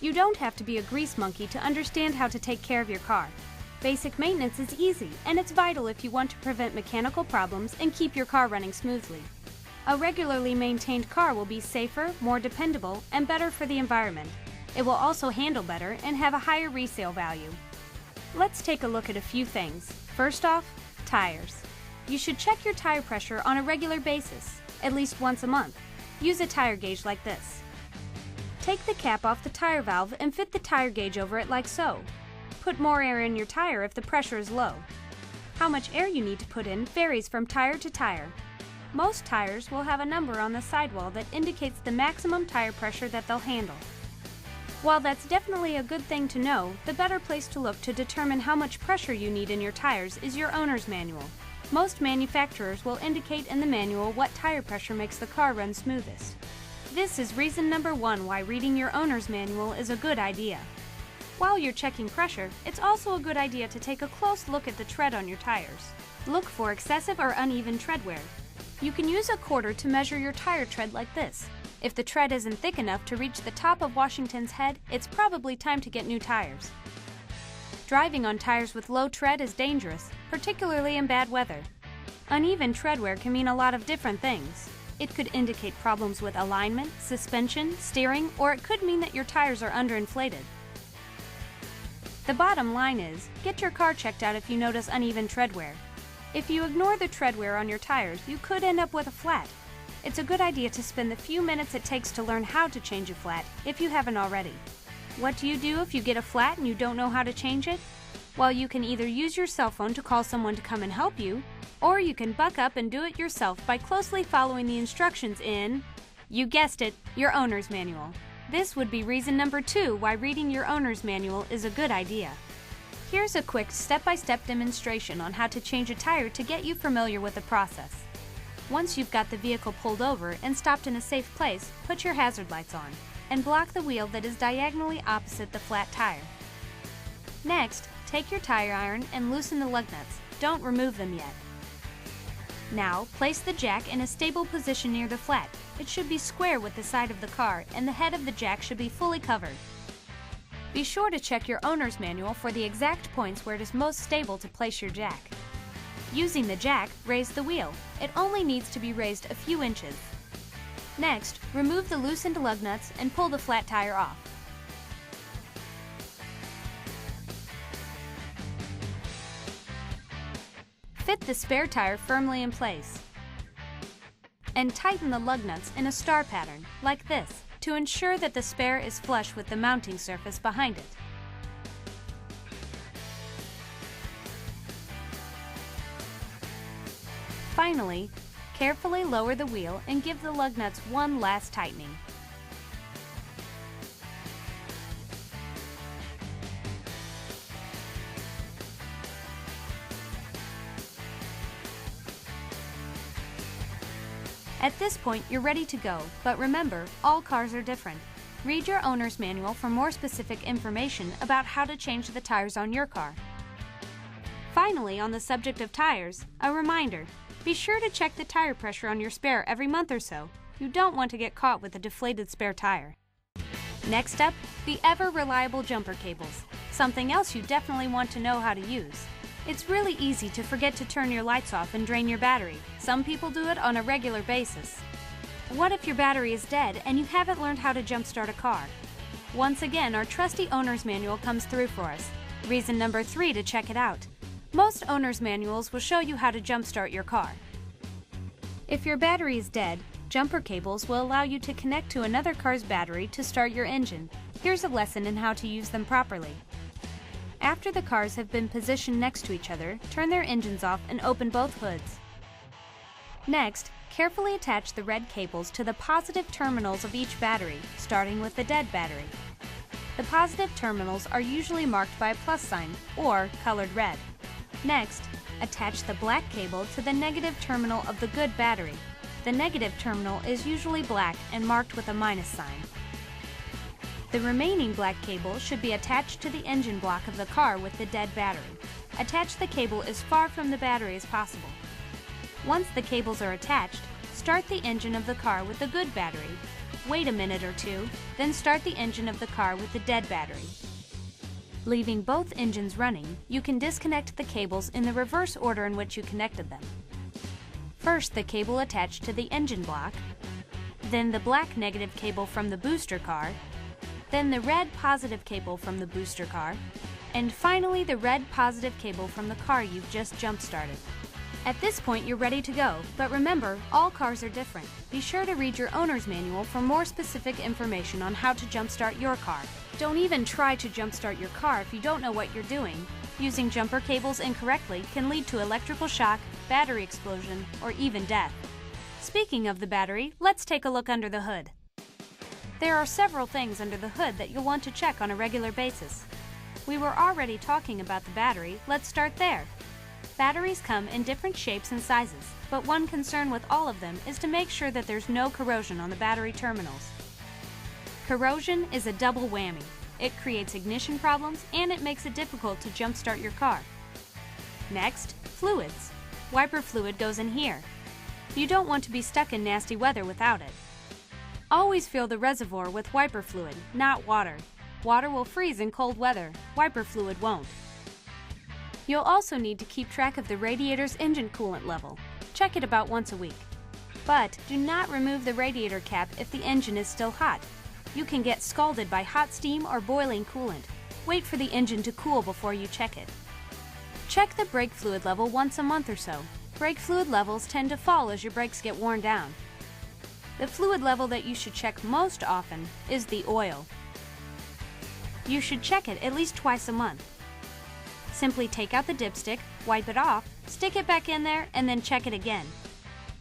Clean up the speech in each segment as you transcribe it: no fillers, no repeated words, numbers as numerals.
You don't have to be a grease monkey to understand how to take care of your car. Basic maintenance is easy, and it's vital if you want to prevent mechanical problems and keep your car running smoothly. A regularly maintained car will be safer, more dependable, and better for the environment. It will also handle better and have a higher resale value. Let's take a look at a few things. First off, tires. You should check your tire pressure on a regular basis, at least once a month. Use a tire gauge like this. Take the cap off the tire valve and fit the tire gauge over it like so. Put more air in your tire if the pressure is low. How much air you need to put in varies from tire to tire. Most tires will have a number on the sidewall that indicates the maximum tire pressure that they'll handle. While that's definitely a good thing to know, the better place to look to determine how much pressure you need in your tires is your owner's manual. Most manufacturers will indicate in the manual what tire pressure makes the car run smoothest. This is reason number 1 why reading your owner's manual is a good idea. While you're checking pressure, it's also a good idea to take a close look at the tread on your tires. Look for excessive or uneven tread wear. You can use a quarter to measure your tire tread like this. If the tread isn't thick enough to reach the top of Washington's head, it's probably time to get new tires. Driving on tires with low tread is dangerous, particularly in bad weather. Uneven tread wear can mean a lot of different things. It could indicate problems with alignment, suspension, steering, or it could mean that your tires are underinflated. The bottom line is, get your car checked out if you notice uneven tread wear. If you ignore the tread wear on your tires, you could end up with a flat. It's a good idea to spend the few minutes it takes to learn how to change a flat if you haven't already. What do you do if you get a flat and you don't know how to change it? Well, you can either use your cell phone to call someone to come and help you, or you can buck up and do it yourself by closely following the instructions in, you guessed it, your owner's manual. This would be reason number 2 why reading your owner's manual is a good idea. Here's a quick step-by-step demonstration on how to change a tire to get you familiar with the process. Once you've got the vehicle pulled over and stopped in a safe place, put your hazard lights on and block the wheel that is diagonally opposite the flat tire. Next, take your tire iron and loosen the lug nuts. Don't remove them yet. Now, place the jack in a stable position near the flat. It should be square with the side of the car, and the head of the jack should be fully covered. Be sure to check your owner's manual for the exact points where it is most stable to place your jack. Using the jack, raise the wheel. It only needs to be raised a few inches. Next, remove the loosened lug nuts and pull the flat tire off. Fit the spare tire firmly in place. And tighten the lug nuts in a star pattern, like this, to ensure that the spare is flush with the mounting surface behind it. Finally, carefully lower the wheel and give the lug nuts one last tightening. At this point, you're ready to go, but remember, all cars are different. Read your owner's manual for more specific information about how to change the tires on your car. Finally, on the subject of tires, a reminder. Be sure to check the tire pressure on your spare every month or so. You don't want to get caught with a deflated spare tire. Next up, the ever-reliable jumper cables. Something else you definitely want to know how to use. It's really easy to forget to turn your lights off and drain your battery. Some people do it on a regular basis. What if your battery is dead and you haven't learned how to jumpstart a car? Once again, our trusty owner's manual comes through for us. Reason number 3 to check it out. Most owner's manuals will show you how to jumpstart your car. If your battery is dead, jumper cables will allow you to connect to another car's battery to start your engine. Here's a lesson in how to use them properly. After the cars have been positioned next to each other, turn their engines off and open both hoods. Next, carefully attach the red cables to the positive terminals of each battery, starting with the dead battery. The positive terminals are usually marked by a plus sign, or colored red. Next, attach the black cable to the negative terminal of the good battery. The negative terminal is usually black and marked with a minus sign. The remaining black cable should be attached to the engine block of the car with the dead battery. Attach the cable as far from the battery as possible. Once the cables are attached, start the engine of the car with the good battery. wait a minute or two, then start the engine of the car with the dead battery. Leaving both engines running, you can disconnect the cables in the reverse order in which you connected them. First, the cable attached to the engine block, then the black negative cable from the booster car, then the red positive cable from the booster car, and finally the red positive cable from the car you've just jump-started. At this point, you're ready to go, but remember, all cars are different. Be sure to read your owner's manual for more specific information on how to jumpstart your car. Don't even try to jumpstart your car if you don't know what you're doing. Using jumper cables incorrectly can lead to electrical shock, battery explosion, or even death. Speaking of the battery, let's take a look under the hood. There are several things under the hood that you'll want to check on a regular basis. We were already talking about the battery, let's start there. Batteries come in different shapes and sizes, but one concern with all of them is to make sure that there's no corrosion on the battery terminals. Corrosion is a double whammy. It creates ignition problems and it makes it difficult to jumpstart your car. Next, fluids. Wiper fluid goes in here. You don't want to be stuck in nasty weather without it. Always fill the reservoir with wiper fluid, not water. Water will freeze in cold weather. Wiper fluid won't. You'll also need to keep track of the radiator's engine coolant level. Check it about once a week. But do not remove the radiator cap if the engine is still hot. You can get scalded by hot steam or boiling coolant. Wait for the engine to cool before you check it. Check the brake fluid level once a month or so. Brake fluid levels tend to fall as your brakes get worn down. The fluid level that you should check most often is the oil. You should check it at least twice a month. Simply take out the dipstick, wipe it off, stick it back in there, and then check it again.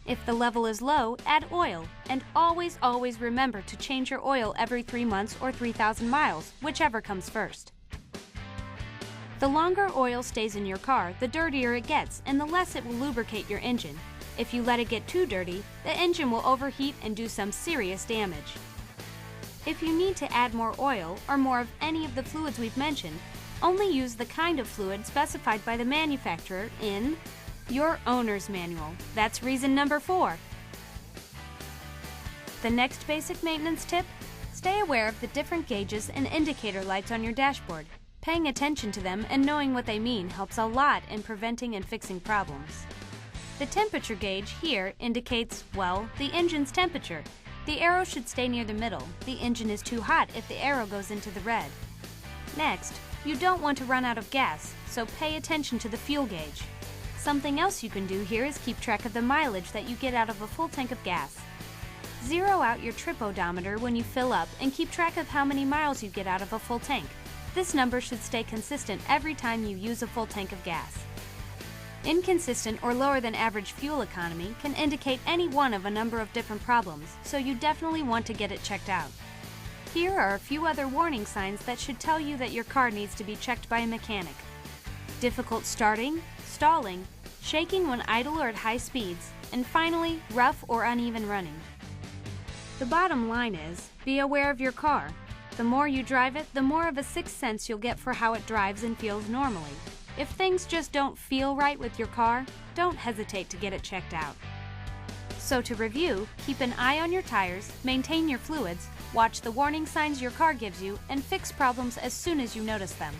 If the level is low, add oil, and always remember to change your oil every 3 months or 3,000 miles, whichever comes first. The longer oil stays in your car, the dirtier it gets, and the less it will lubricate your engine. If you let it get too dirty, the engine will overheat and do some serious damage. If you need to add more oil or more of any of the fluids we've mentioned, only use the kind of fluid specified by the manufacturer in your owner's manual. That's reason number 4. The next basic maintenance tip: stay aware of the different gauges and indicator lights on your dashboard. Paying attention to them and knowing what they mean helps a lot in preventing and fixing problems. The temperature gauge here indicates, well, the engine's temperature. The arrow should stay near the middle. The engine is too hot if the arrow goes into the red. Next, you don't want to run out of gas, so pay attention to the fuel gauge. Something else you can do here is keep track of the mileage that you get out of a full tank of gas. Zero out your trip odometer when you fill up and keep track of how many miles you get out of a full tank. This number should stay consistent every time you use a full tank of gas. Inconsistent or lower than average fuel economy can indicate any one of a number of different problems, so you definitely want to get it checked out. Here are a few other warning signs that should tell you that your car needs to be checked by a mechanic. Difficult starting, stalling, shaking when idle or at high speeds, and finally, rough or uneven running. The bottom line is, be aware of your car. The more you drive it, the more of a sixth sense you'll get for how it drives and feels normally. If things just don't feel right with your car, don't hesitate to get it checked out. So to review, keep an eye on your tires, maintain your fluids, watch the warning signs your car gives you, and fix problems as soon as you notice them.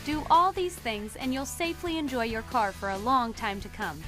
Do all these things and you'll safely enjoy your car for a long time to come.